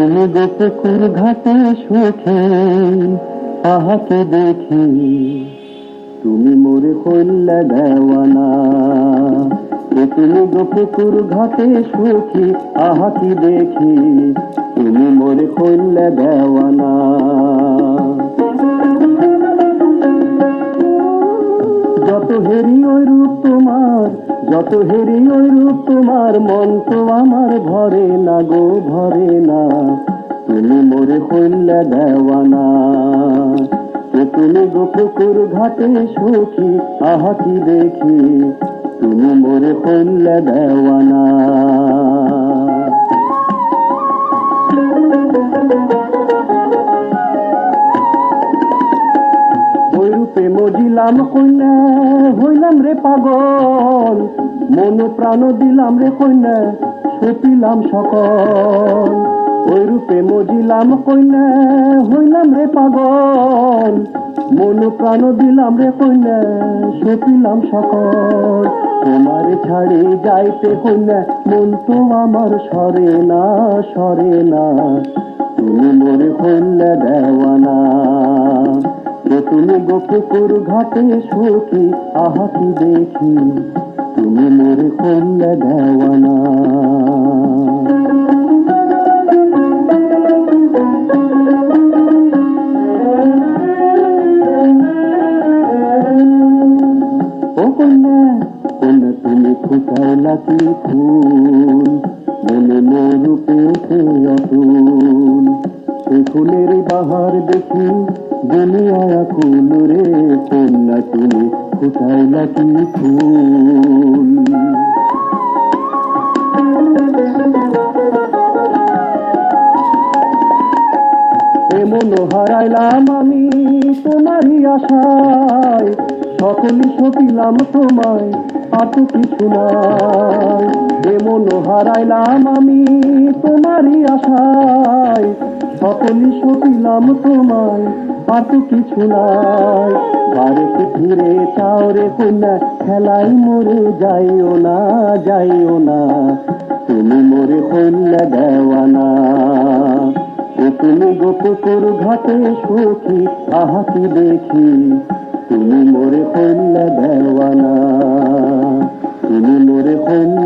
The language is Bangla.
তুমি গোপুকুর ঘাটে সুখে আহাকে দেখি, তুমি মোরে হইলে দেওয়ানা। তুমি গোপুকুর ঘাটে সুখী আহাকি দেখি, তুমি মোরে হইলে দেওয়ানা। যত হেরি ওই রূপ তোমার, যত হেরি ওই রূপ তোমার, মন তো আমার ভরে না গো, ভরে না। তুমি মোরে হইলে দেওয়ানা। তুমি গোপুকুর ঘাটে সুখী আহাকি দেখি, তুমি মোরে হইলে দেওয়ানা। ওই রূপে মজিলাম কইনা, হইলাম রে পাগল, মন প্রাণ দিলাম রে কইনা, সপিলাম সকল। ওই রূপে মজিলাম কইনা, হইলাম রে পাগল, মন প্রাণ দিলাম রে কইনা, সপিলাম সকল। তোমার ছাড়ি যাইতে কইনা, মন তো আমার সরে না, সরে না। তুমি মোরে হইলে দেওয়ানা। তুমি গোপুকুর ঘাটে সুখী আহাকি দেখি, তুমি মোরে হইলে দেওয়ানা। ও কন্যা, কন্যা তুমি ফুটাইলা কি ফুল, মনে মরূপে অতুল। সে ফুলের বাহার দেখি দুনিয়া কুল রে, কন্যা তুমি ফুটাইলা কি ফুল। এমন হারাইলাম আমি তোমারই আশায়, সকলই সপিলাম তোমায়, আর তো কিছু নাই। এমন হারাইলাম আমি তোমারই আশায়, সকলই সপিলাম তোমায়, আর তো কিছু নাই। বাড়িতে ফিরে চাও রে কন্যা, খেলাই মরে যাইও না, যাইও না। তুমি মোরে হইলে দেওয়ানা। তুমি গোপুকুর ঘাটে সুখী আহাকি দেখি, তুমি মোরে হইলে দেওয়ানা, তুমি মোরে হইলে